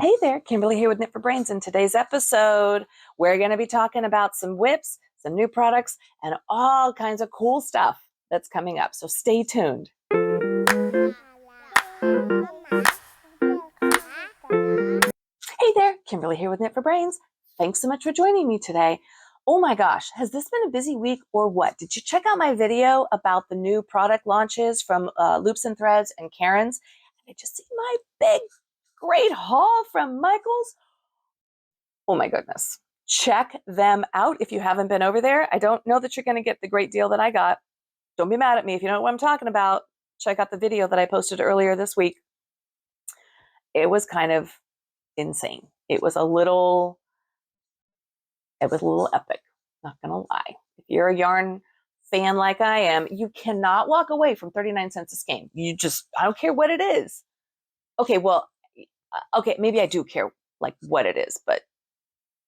Hey there, Kimberly here with Knit for Brains. In today's episode, we're going to be talking about some WIPs, some new products, and all kinds of cool stuff that's coming up. So stay tuned. Hey there, Kimberly here with Knit for Brains. Thanks so much for joining me today. Oh my gosh, has this been a busy week or what? Did you check out my video about the new product launches from Loops and Threads and Karen's? Did you see my big great haul from Michael's? Oh my goodness. Check them out if you haven't been over there. I don't know that you're going to get the great deal that I got. Don't be mad at me if you don't know what I'm talking about. Check out the video that I posted earlier this week. It was kind of insane. It was a little epic, not going to lie. If you're a yarn fan like I am, you cannot walk away from 39 cents a skein. I don't care what it is. Okay, maybe I do care like what it is, but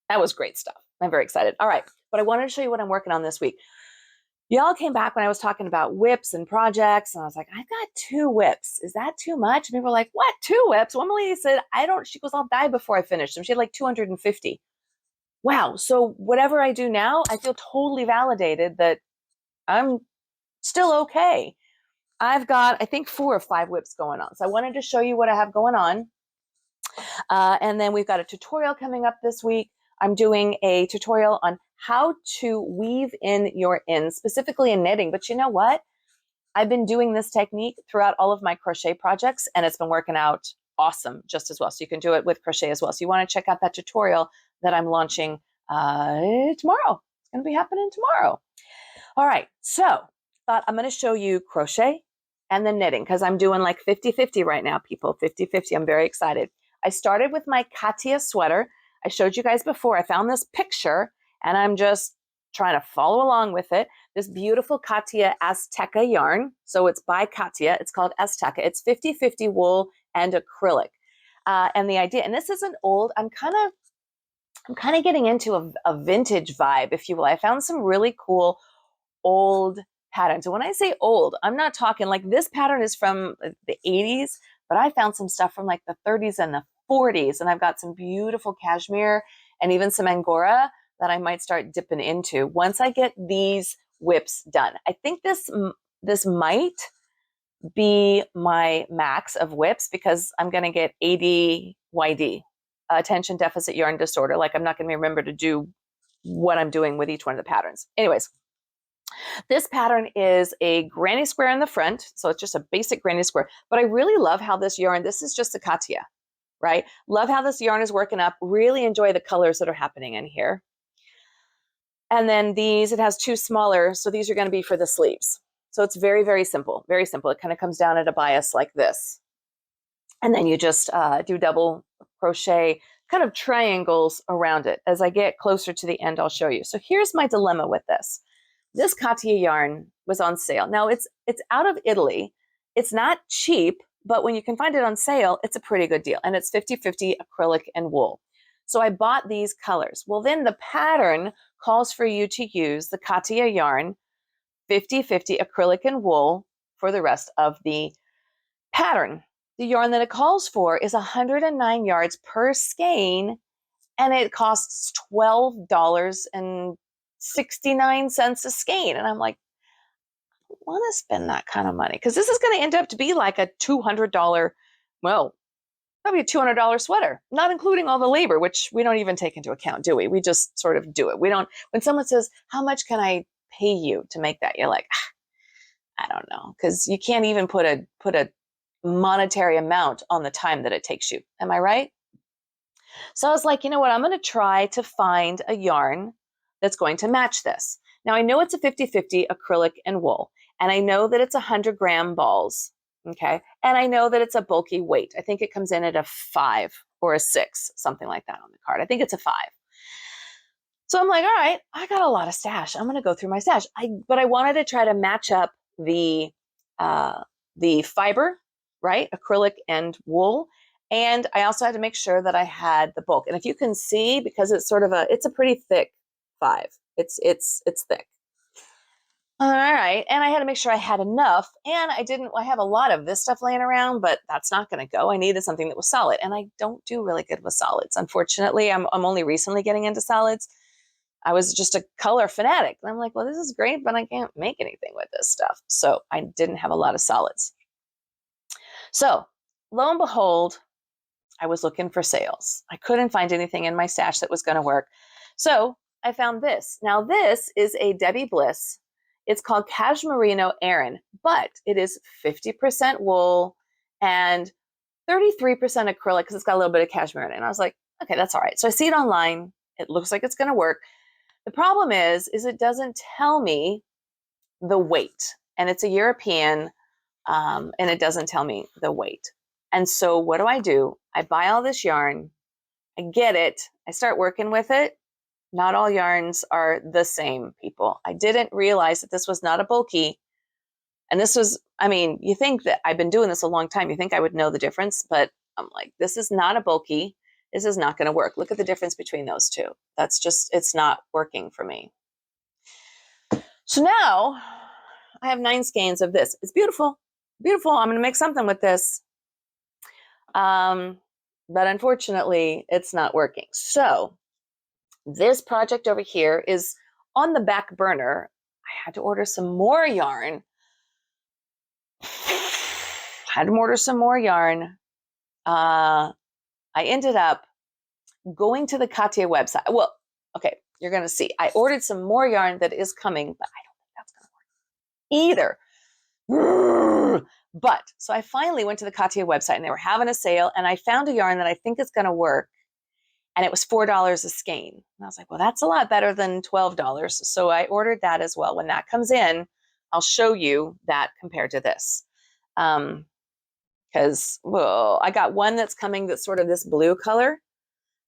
that was great stuff. I'm very excited. All right, but I wanted to show you what I'm working on this week. Y'all came back when I was talking about WIPs and projects, and I was like, I've got 2 WIPs. Is that too much? And people were like, what, 2 WIPs? One lady said, she goes, I'll die before I finish them. She had like 250. Wow. So whatever I do now, I feel totally validated that I'm still okay. I've got, I think, 4 or 5 WIPs going on. So I wanted to show you what I have going on. And then we've got a tutorial coming up this week. I'm doing a tutorial on how to weave in your ends, specifically in knitting. But you know what? I've been doing this technique throughout all of my crochet projects, and it's been working out awesome just as well. So you can do it with crochet as well. So you want to check out that tutorial that I'm launching tomorrow. It's going to be happening tomorrow. All right. So thought I'm going to show you crochet and then knitting because I'm doing like 50-50 right now, people. 50-50. I'm very excited. I started with my Katia sweater. I showed you guys before. I found this picture and I'm just trying to follow along with it. This beautiful Katia Azteca yarn. So it's by Katia. It's called Azteca. It's 50-50 wool and acrylic. And the idea, and this isn't old. I'm kind of getting into a vintage vibe, if you will. I found some really cool old patterns. And when I say old, I'm not talking like this pattern is from the 80s, but I found some stuff from like the 30s and the 40s. And I've got some beautiful cashmere and even some Angora that I might start dipping into once I get these WIPs done. I think this might be my max of WIPs because I'm going to get ADYD, attention deficit yarn disorder. Like I'm not going to remember to do what I'm doing with each one of the patterns. Anyways, this pattern is a granny square in the front. So it's just a basic granny square, but I really love how this yarn, this is just a Katia, right? Love how this yarn is working up. Really enjoy the colors that are happening in here. And then these, it has 2 smaller. So these are going to be for the sleeves. So it's very, very simple, very simple. It kind of comes down at a bias like this. And then you just do double crochet kind of triangles around it. As I get closer to the end, I'll show you. So here's my dilemma with this. This Katia yarn was on sale. Now it's out of Italy. It's not cheap, but when you can find it on sale, it's a pretty good deal. And it's 50-50 acrylic and wool. So I bought these colors. Well, then the pattern calls for you to use the Katia yarn, 50-50 acrylic and wool for the rest of the pattern. The yarn that it calls for is 109 yards per skein, and it costs $12.69 a skein. And I'm like, I don't want to spend that kind of money because this is going to end up to be like a $200, well, probably a $200 sweater, not including all the labor, which we don't even take into account, do we? We just sort of do it. We don't, when someone says, how much can I pay you to make that? You're like, I don't know, because you can't even put a monetary amount on the time that it takes you. Am I right? So I was like, you know what? I'm going to try to find a yarn that's going to match this. Now I know it's a 50-50 acrylic and wool, and I know that it's 100-gram balls. Okay. And I know that it's a bulky weight. I think it comes in at a 5 or a 6, something like that on the card. I think it's a 5. So I'm like, all right, I got a lot of stash. I'm going to go through my stash. But I wanted to try to match up the fiber, right? Acrylic and wool. And I also had to make sure that I had the bulk. And if you can see, because it's sort of it's a pretty thick 5. It's thick. All right. And I had to make sure I had enough. And I have a lot of this stuff laying around, but that's not going to go. I needed something that was solid. And I don't do really good with solids. Unfortunately, I'm only recently getting into solids. I was just a color fanatic. And I'm like, well, this is great, but I can't make anything with this stuff. So I didn't have a lot of solids. So lo and behold, I was looking for sales. I couldn't find anything in my stash that was going to work. So I found this. Now, this is a Debbie Bliss. It's called Cashmerino Aran, but it is 50% wool and 33% acrylic because it's got a little bit of cashmere in it. And I was like, okay, that's all right. So I see it online. It looks like it's going to work. The problem is it doesn't tell me the weight. And it's a European, and it doesn't tell me the weight. And so what do? I buy all this yarn. I get it. I start working with it. Not all yarns are the same, people. I didn't realize that this was not a bulky. And this was, I mean, you think that I've been doing this a long time. You think I would know the difference, but I'm like, this is not a bulky. This is not going to work. Look at the difference between those two. That's just, it's not working for me. So now I have 9 skeins of this. It's beautiful. Beautiful. I'm going to make something with this. But unfortunately, it's not working. So this project over here is on the back burner. I had to order some more yarn. I ended up going to the Katya website. Well, okay, you're going to see. I ordered some more yarn that is coming, but I don't think that's going to work either. But so I finally went to the Katya website and they were having a sale and I found a yarn that I think is going to work. And it was $4 a skein. And I was like, well, that's a lot better than $12. So I ordered that as well. When that comes in, I'll show you that compared to this. Because, well, I got one that's coming that's sort of this blue color.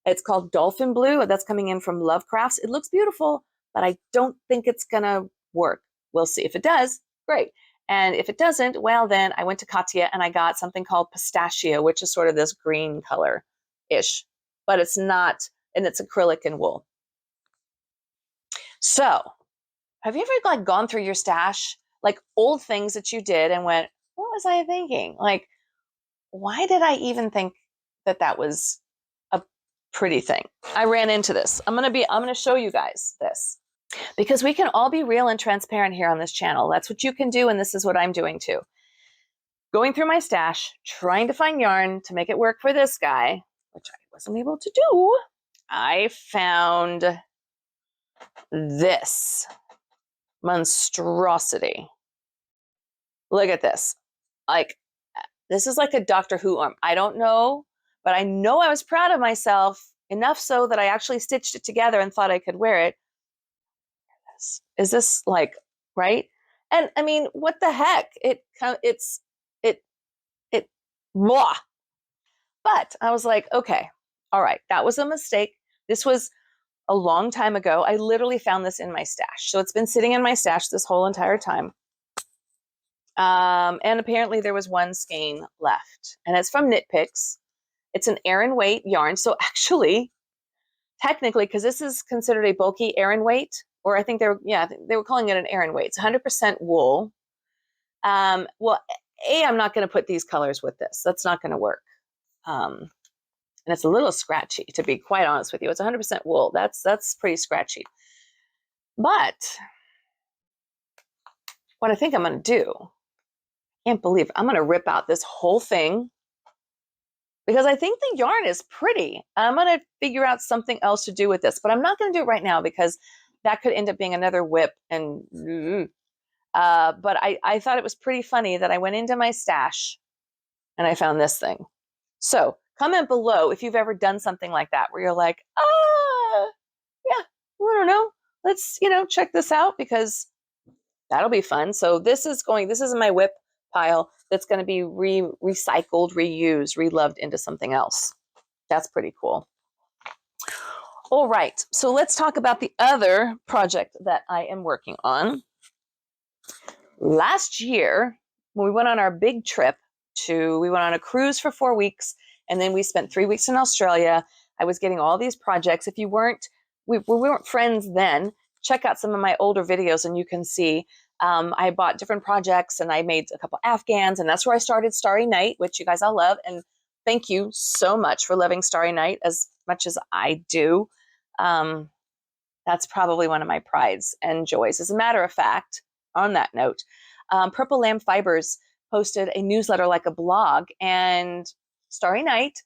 It's called Dolphin Blue. That's coming in from Lovecrafts. It looks beautiful, but I don't think it's going to work. We'll see. If it does, great. And if it doesn't, well, then I went to Katya and I got something called Pistachio, which is sort of this green color-ish. But it's not, and it's acrylic and wool. So have you ever like gone through your stash, like old things that you did and went, what was I thinking? Like, why did I even think that that was a pretty thing? I ran into this. I'm going to show you guys this because we can all be real and transparent here on this channel. That's what you can do. And this is what I'm doing too. Going through my stash, trying to find yarn to make it work for this guy, which I wasn't able to do. I found this monstrosity. Look at this. Like, this is like a Doctor Who arm. I don't know, but I know I was proud of myself enough so that I actually stitched it together and thought I could wear it. Is this like, right? And I mean, what the heck? Blah. But I was like, okay, all right, that was a mistake. This was a long time ago. I literally found this in my stash. So it's been sitting in my stash this whole entire time. And apparently there was one skein left. And it's from Knit Picks. It's an Aran weight yarn. So actually, technically, because this is considered a bulky Aran weight, or I think they were calling it an Aran weight. It's 100% wool. Well, I'm not going to put these colors with this. That's not going to work. And it's a little scratchy, to be quite honest with you. It's 100% wool. That's pretty scratchy. But what I think I'm going to do, I can't believe it, I'm going to rip out this whole thing because I think the yarn is pretty. I'm going to figure out something else to do with this, but I'm not going to do it right now because that could end up being another whip. And but I thought it was pretty funny that I went into my stash and I found this thing. So comment below if you've ever done something like that where you're like, yeah, I don't know. Let's, check this out because that'll be fun. So this is my whip pile that's going to be recycled, reused, reloved into something else. That's pretty cool. All right. So let's talk about the other project that I am working on. Last year, when we went on our big trip we went on a cruise for 4 weeks, and then we spent 3 weeks in Australia. I was getting all these projects. If we weren't friends then, check out some of my older videos and you can see I bought different projects and I made a couple Afghans, and that's where I started Starry Night, which you guys all love. And thank you so much for loving Starry Night as much as I do. That's probably one of my prides and joys. As a matter of fact, on that note, Purple Lamb Fibers posted a newsletter like a blog, and Starry Night,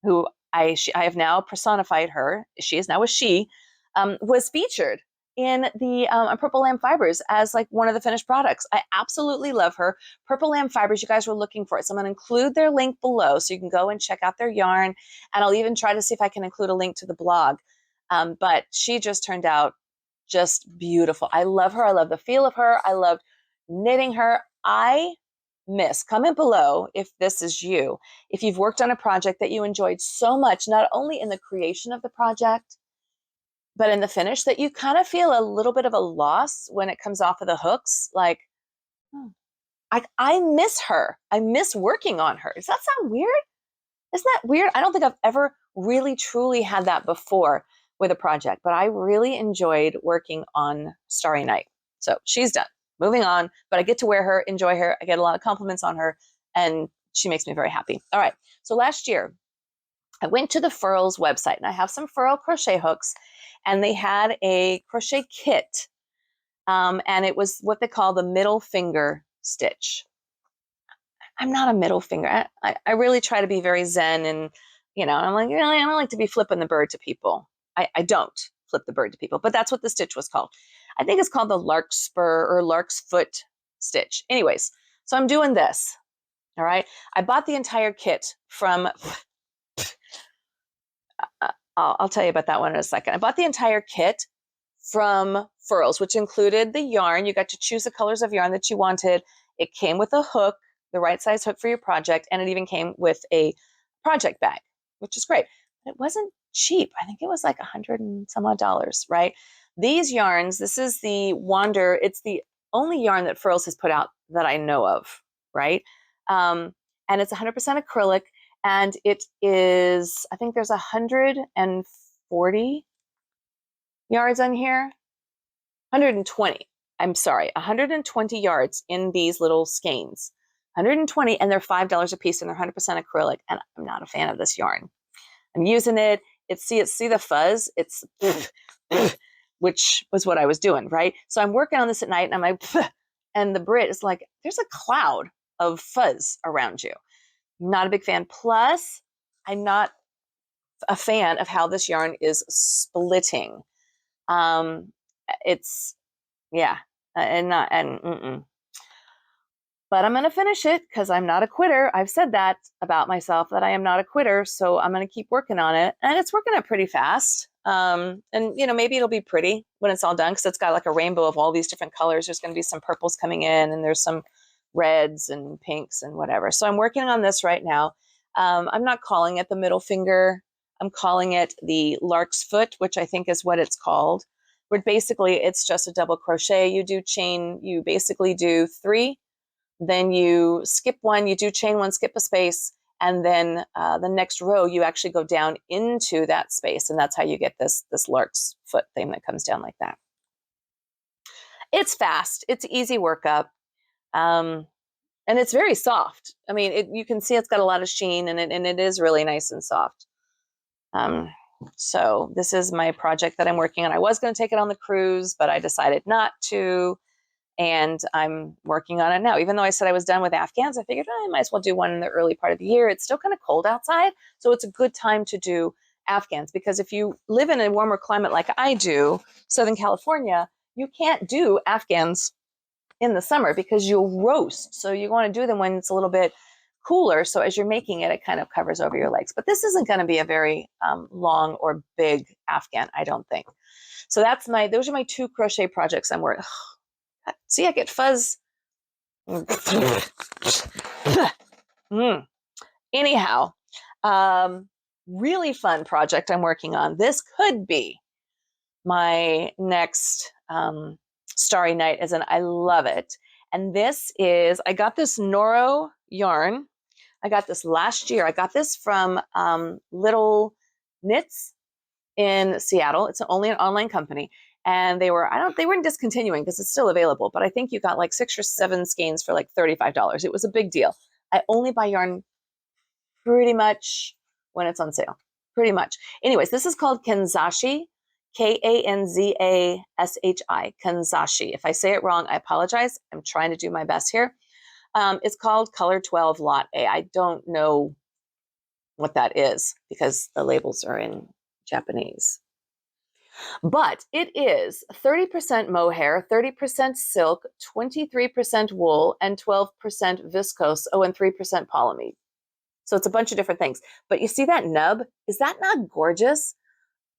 who I have now personified her, she is now a she, was featured in the Purple Lamb Fibers as like one of the finished products. I absolutely love her. Purple Lamb Fibers, you guys were looking for it. So I'm going to include their link below so you can go and check out their yarn. And I'll even try to see if I can include a link to the blog. But she just turned out just beautiful. I love her. I love the feel of her. I loved knitting her. I miss, comment below if this is you, if you've worked on a project that you enjoyed so much, not only in the creation of the project, but in the finish, that you kind of feel a little bit of a loss when it comes off of the hooks. Like, I miss her. I miss working on her. Does that sound weird? Isn't that weird? I don't think I've ever really truly had that before with a project, but I really enjoyed working on Starry Night. So she's done. Moving on, but I get to wear her, enjoy her. I get a lot of compliments on her, and she makes me very happy. All right. So last year, I went to the Furls website, and I have some Furl crochet hooks, and they had a crochet kit, and it was what they call the middle finger stitch. I'm not a middle finger. I really try to be very zen, and I'm like, really, I don't like to be flipping the bird to people. I don't flip the bird to people, but that's what the stitch was called. I think it's called the larkspur or lark's foot stitch. Anyways, so I'm doing this. All right. I bought the entire kit from, I'll tell you about that one in a second. I bought the entire kit from Furls, which included the yarn. You got to choose the colors of yarn that you wanted. It came with a hook, the right size hook for your project, and it even came with a project bag, which is great. But it wasn't cheap. I think it was like $100 and some odd, right? These yarns, this is the Wander. It's the only yarn that Furls has put out that I know of, right? And it's 100% acrylic, and it is, I think there's 140 yards on here. 120. I'm sorry, 120 yards in these little skeins. 120, and they're $5 a piece, and they're 100% acrylic. And I'm not a fan of this yarn. I'm using it. See the fuzz. It's which was what I was doing, right? So I'm working on this at night, and I'm like, and the Brit is like, there's a cloud of fuzz around you. Not a big fan. Plus, I'm not a fan of how this yarn is splitting. It's yeah, but I'm going to finish it because I'm not a quitter. I've said that about myself, that I am not a quitter. So I'm going to keep working on it, and it's working out pretty fast. And maybe it'll be pretty when it's all done, because it's got like a rainbow of all these different colors. There's going to be some purples coming in, and there's some reds and pinks and whatever. So I'm working on this right now. I'm not calling it the middle finger. I'm calling it the lark's foot, which I think is what it's called. Where basically it's just a double crochet. You basically do 3, then you skip 1, you do chain 1, skip a space, and then the next row you actually go down into that space, and that's how you get this lark's foot thing that comes down like that. It's fast. It's easy workup, and it's very soft. I mean, you can see it's got a lot of sheen, and it is really nice and soft. So this is my project that I'm working on. I was going to take it on the cruise, but I decided not to. And I'm working on it now. Even though I said I was done with Afghans, I figured I might as well do one in the early part of the year. It's still kind of cold outside, so it's a good time to do Afghans, because if you live in a warmer climate like I do, Southern California, you can't do Afghans in the summer because you'll roast. So you want to do them when it's a little bit cooler. So as you're making it, it kind of covers over your legs. But this isn't going to be a very long or big Afghan, I don't think. So those are my 2 crochet projects I'm working. See, I get fuzz. Anyhow, really fun project I'm working on. This could be my next Starry Night, as in I love it. And this is, I got this Noro yarn. I got this last year. I got this from Little Knits in Seattle. It's only an online company. And they weren't discontinuing because it's still available, but I think you got like 6 or 7 skeins for like $35. It was a big deal. I only buy yarn pretty much when it's on sale, pretty much. Anyways, this is called Kanzashi, Kanzashi, Kanzashi. If I say it wrong, I apologize. I'm trying to do my best here. It's called Color 12 Lot A. I don't know what that is because the labels are in Japanese. But it is 30% mohair, 30% silk, 23% wool, and 12% viscose, and 3% polyamide. So it's a bunch of different things. But you see that nub? Is that not gorgeous?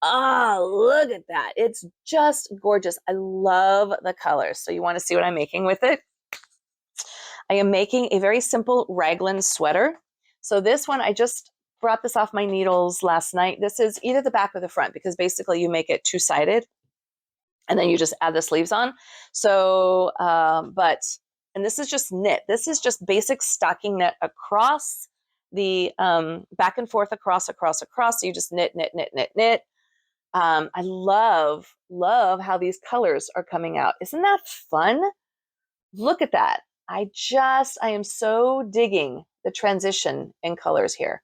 Oh, look at that. It's just gorgeous. I love the colors. So you want to see what I'm making with it? I am making a very simple raglan sweater. So this one, I just brought this off my needles last night. This is either the back or the front because basically you make it two-sided and then you just add the sleeves on. So, and this is just knit. This is just basic stocking knit across the back and forth across. So you just knit. I love how these colors are coming out. Isn't that fun? Look at that. I am so digging the transition in colors here.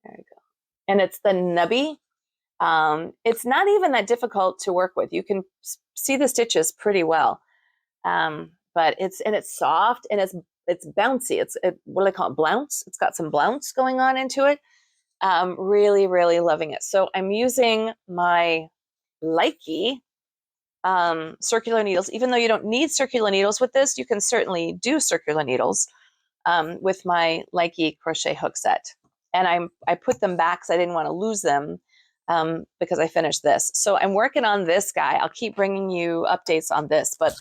There you go. And it's the nubby. It's not even that difficult to work with. You can see the stitches pretty well. But it's soft and it's bouncy. What do I call it? Blounce. It's got some blounce going on into it. Really, really loving it. So I'm using my Lacy circular needles. Even though you don't need circular needles with this, you can certainly do circular needles with my Lacy crochet hook set. And I put them back because I didn't want to lose them because I finished this. So I'm working on this guy. I'll keep bringing you updates on this, but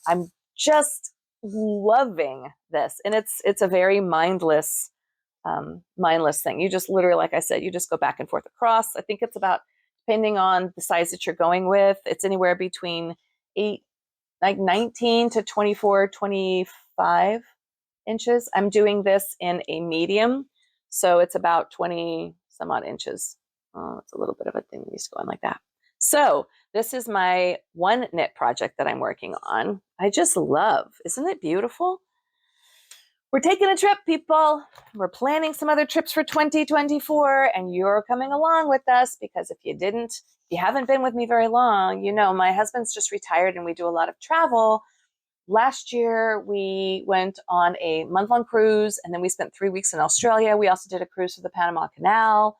I'm just loving this. And it's a very mindless thing. You just literally, like I said, you just go back and forth across. I think it's about, depending on the size that you're going with, it's anywhere between 19 to 24, 25 inches. I'm doing this in a medium, so it's about 20 some odd inches. Oh, it's a little bit of a thing that needs to go in like that. So this is my one knit project that I'm working on. I just love, isn't it beautiful? We're taking a trip, people. We're planning some other trips for 2024, and you're coming along with us because if you haven't been with me very long, you know, my husband's just retired and we do a lot of travel. Last year, we went on a month-long cruise, and then we spent 3 weeks in Australia. We also did a cruise through the Panama Canal.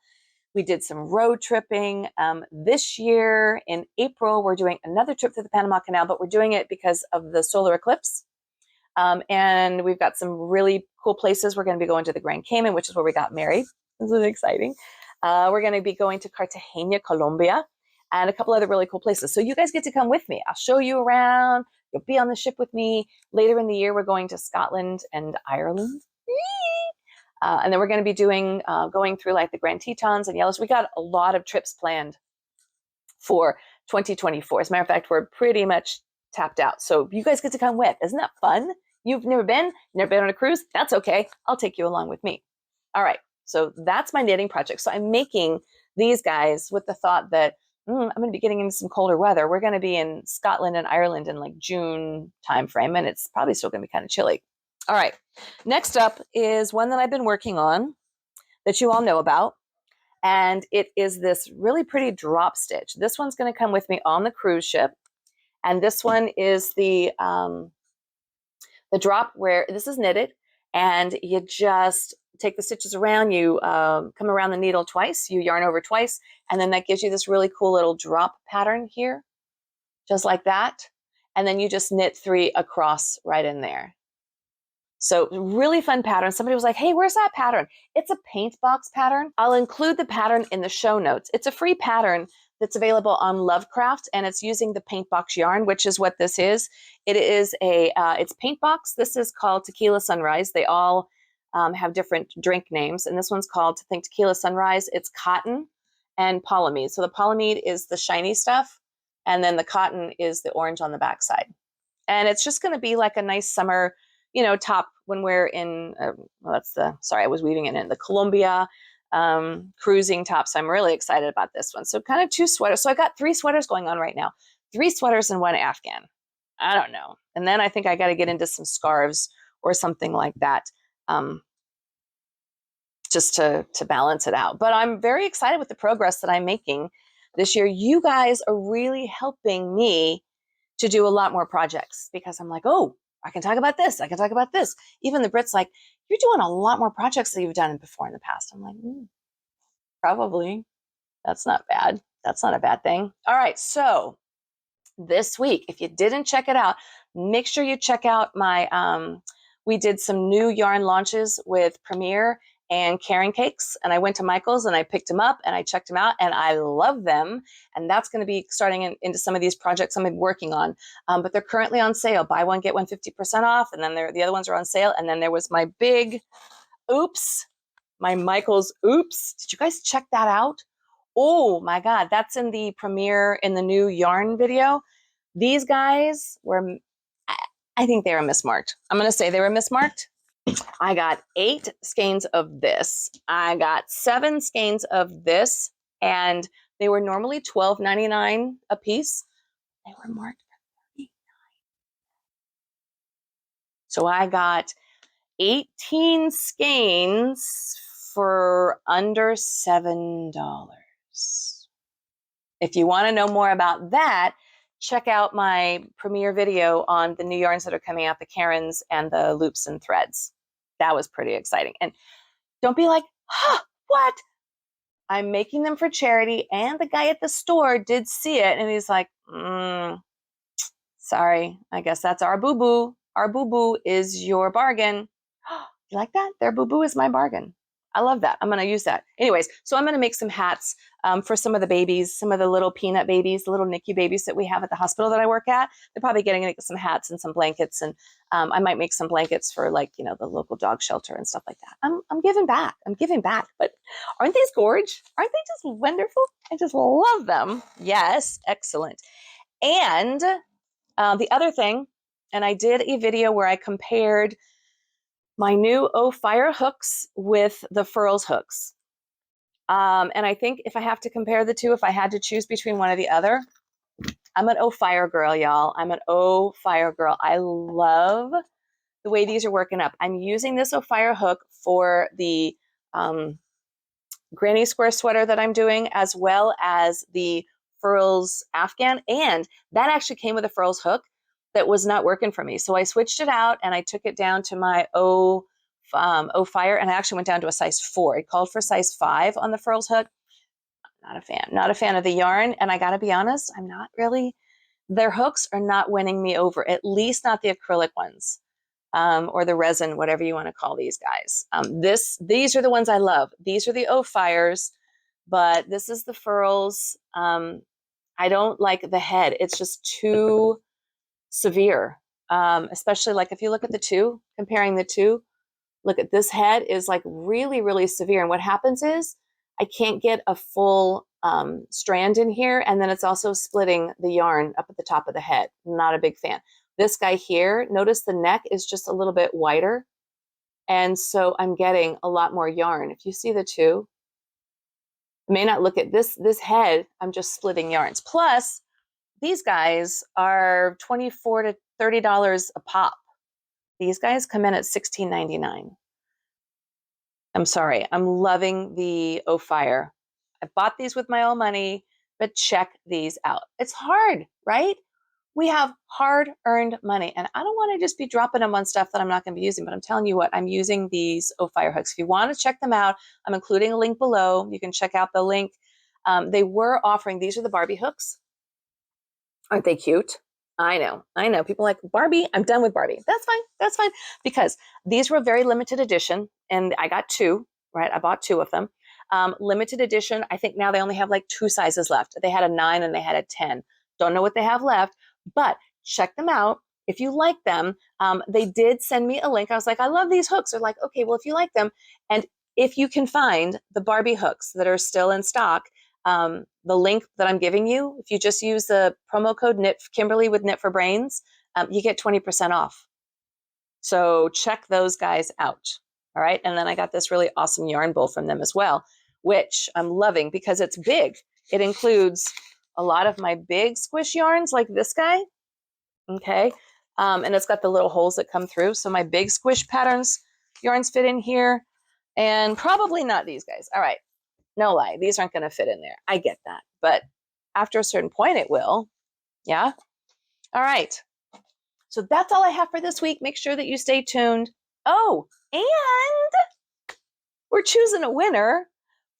We did some road tripping. This year, in April, we're doing another trip through the Panama Canal, but we're doing it because of the solar eclipse. And we've got some really cool places. We're going to be going to the Grand Cayman, which is where we got married. This is exciting. We're going to be going to Cartagena, Colombia, and a couple other really cool places. So you guys get to come with me. I'll show you around. You'll be on the ship with me. Later in the year, we're going to Scotland and Ireland. And then we're going to be going through like the Grand Tetons and Yellows. We got a lot of trips planned for 2024. As a matter of fact, we're pretty much tapped out. So you guys get to come with. Isn't that fun? You've never been on a cruise? That's okay. I'll take you along with me. All right. So that's my knitting project. So I'm making these guys with the thought that I'm going to be getting into some colder weather. We're going to be in Scotland and Ireland in like June timeframe, and it's probably still going to be kind of chilly. All right. Next up is one that I've been working on that you all know about. And it is this really pretty drop stitch. This one's going to come with me on the cruise ship. And this one is the drop where this is knitted and you just take the stitches around, you come around the needle twice, you yarn over twice, and then that gives you this really cool little drop pattern here, just like that. And then you just knit 3 across right in there. So really fun pattern. Somebody was like, hey, where's that pattern? It's a Paintbox pattern. I'll include the pattern in the show notes. It's a free pattern that's available on Lovecraft, and it's using the Paintbox yarn, which is what this is. It is it's Paintbox. This is called Tequila Sunrise. They all have different drink names, and this one's called Tequila Sunrise. It's cotton and polyamide. So the polyamide is the shiny stuff, and then the cotton is the orange on the backside. And it's just going to be like a nice summer, top when we're in, I was weaving it in the Colombia cruising top. So I'm really excited about this one. So kind of 2 sweaters. So I got 3 sweaters going on right now. 3 sweaters and 1 Afghan. I don't know. And then I think I got to get into some scarves or something like that, just to balance it out. But I'm very excited with the progress that I'm making this year. You guys are really helping me to do a lot more projects because I'm like, oh, I can talk about this. I can talk about this. Even the Brits like, you're doing a lot more projects than you've done before in the past. I'm like, probably. That's not bad. That's not a bad thing. All right. So this week, if you didn't check it out, make sure you check out my, we did some new yarn launches with Premier and Karen Cakes. And I went to Michael's and I picked them up and I checked them out and I love them. And that's going to be starting into some of these projects I'm working on. But they're currently on sale. Buy one, get one 50% off. And then the other ones are on sale. And then there was my big oops, my Michael's oops. Did you guys check that out? Oh my God, that's in the Premiere in the new yarn video. These guys were, I think they were mismarked. I'm going to say they were mismarked. I got 8 skeins of this. I got 7 skeins of this, and they were normally $12.99 a piece. They were marked for $39. So I got 18 skeins for under $7. If you want to know more about that, check out my premiere video on the new yarns that are coming out, the Karens and the loops and threads. That was pretty exciting. And don't be like, huh, what? I'm making them for charity. And the guy at the store did see it. And he's like, sorry, I guess that's our boo-boo. Our boo-boo is your bargain. You like that? Their boo-boo is my bargain. I love that. I'm going to use that. Anyways, so I'm going to make some hats for some of the babies, some of the little peanut babies, the little NICU babies that we have at the hospital that I work at. They're probably getting some hats and some blankets. And I might make some blankets for like, you know, the local dog shelter and stuff like that. I'm giving back. I'm giving back. But aren't these gorgeous? Aren't they just wonderful? I just love them. Yes. Excellent. And the other thing, and I did a video where I compared my new Ophire hooks with the Furls hooks. And I think if I have to compare the two, if I had to choose between one or the other, I'm an Ophire girl, y'all. I'm an Ophire girl. I love the way these are working up. I'm using this Ophire hook for the granny square sweater that I'm doing, as well as the Furls Afghan. And that actually came with a Furls hook that was not working for me. So I switched it out and I took it down to my Ophire, and I actually went down to a size 4. It called for size 5 on the Furls hook. Not a fan of the yarn. And I got to be honest, I'm not really, their hooks are not winning me over, at least not the acrylic ones. Or the resin, whatever you want to call these guys. These are the ones I love. These are the Ophires, but this is the Furls. I don't like the head. It's just too severe. Especially like if you look at the two, comparing the two, look at this head is like really, really severe. And what happens is I can't get a full strand in here. And then it's also splitting the yarn up at the top of the head. Not a big fan. This guy here, notice the neck is just a little bit wider. And so I'm getting a lot more yarn. If you see the two, you may not look at this head, I'm just splitting yarns. Plus, these guys are $24 to $30 a pop. These guys come in at $16.99. I'm sorry, I'm loving the Ophire. I bought these with my own money, but check these out. It's hard, right? We have hard-earned money, and I don't want to just be dropping them on stuff that I'm not going to be using, but I'm telling you what, I'm using these Ophire hooks. If you want to check them out, I'm including a link below. You can check out the link. They were offering, these are the Barbie hooks. Aren't they cute? I know. People are like, Barbie, I'm done with Barbie. That's fine, because these were very limited edition, and I got 2, right? I bought 2 of them. Limited edition, I think now they only have like 2 sizes left. They had a 9 and they had a 10. Don't know what they have left. But check them out. If you like them, they did send me a link. I was like, I love these hooks. They're like, okay, well, if you like them, and if you can find the Barbie hooks that are still in stock, the link that I'm giving you, if you just use the promo code Kimberly with Knit for Brains, you get 20% off. So check those guys out. All right. And then I got this really awesome yarn bowl from them as well, which I'm loving because it's big. It includes a lot of my big squish yarns like this guy, okay? And it's got the little holes that come through. So my big squish patterns yarns fit in here, and probably not these guys. All right, no lie, these aren't going to fit in there. I get that, but after a certain point it will. Yeah. All right, so that's all I have for this week. Make sure that you stay tuned. Oh, and we're choosing a winner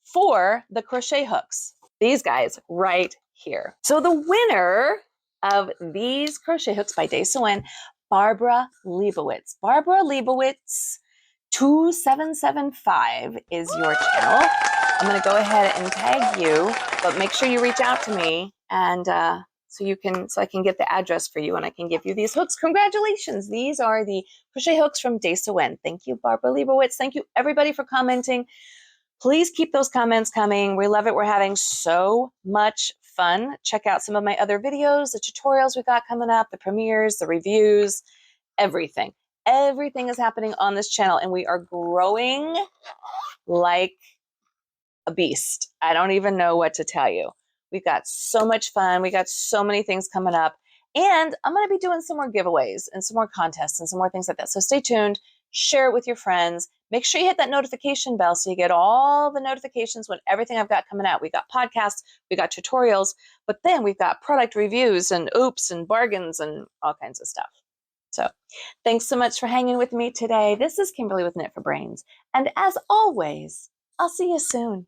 for the crochet hooks. These guys right here. So the winner of these crochet hooks by Day Sew-In, Barbara Leibowitz. Barbara Leibowitz 2775 is your channel. I'm going to go ahead and tag you, but make sure you reach out to me and so I can get the address for you and I can give you these hooks. Congratulations. These are the crochet hooks from Day Sew-In. Thank you, Barbara Leibowitz. Thank you everybody for commenting. Please keep those comments coming. We love it. We're having so much fun. Check out some of my other videos, the tutorials we got coming up, the premieres, the reviews, everything. Everything is happening on this channel and we are growing like a beast. I don't even know what to tell you. We've got so much fun. We got so many things coming up. And I'm going to be doing some more giveaways and some more contests and some more things like that. So stay tuned. Share it with your friends. Make sure you hit that notification bell so you get all the notifications when everything I've got coming out. We got podcasts, we got tutorials, but then we've got product reviews and oops and bargains and all kinds of stuff. So thanks so much for hanging with me today. This is Kimberly with Knit for Brains. And as always, I'll see you soon.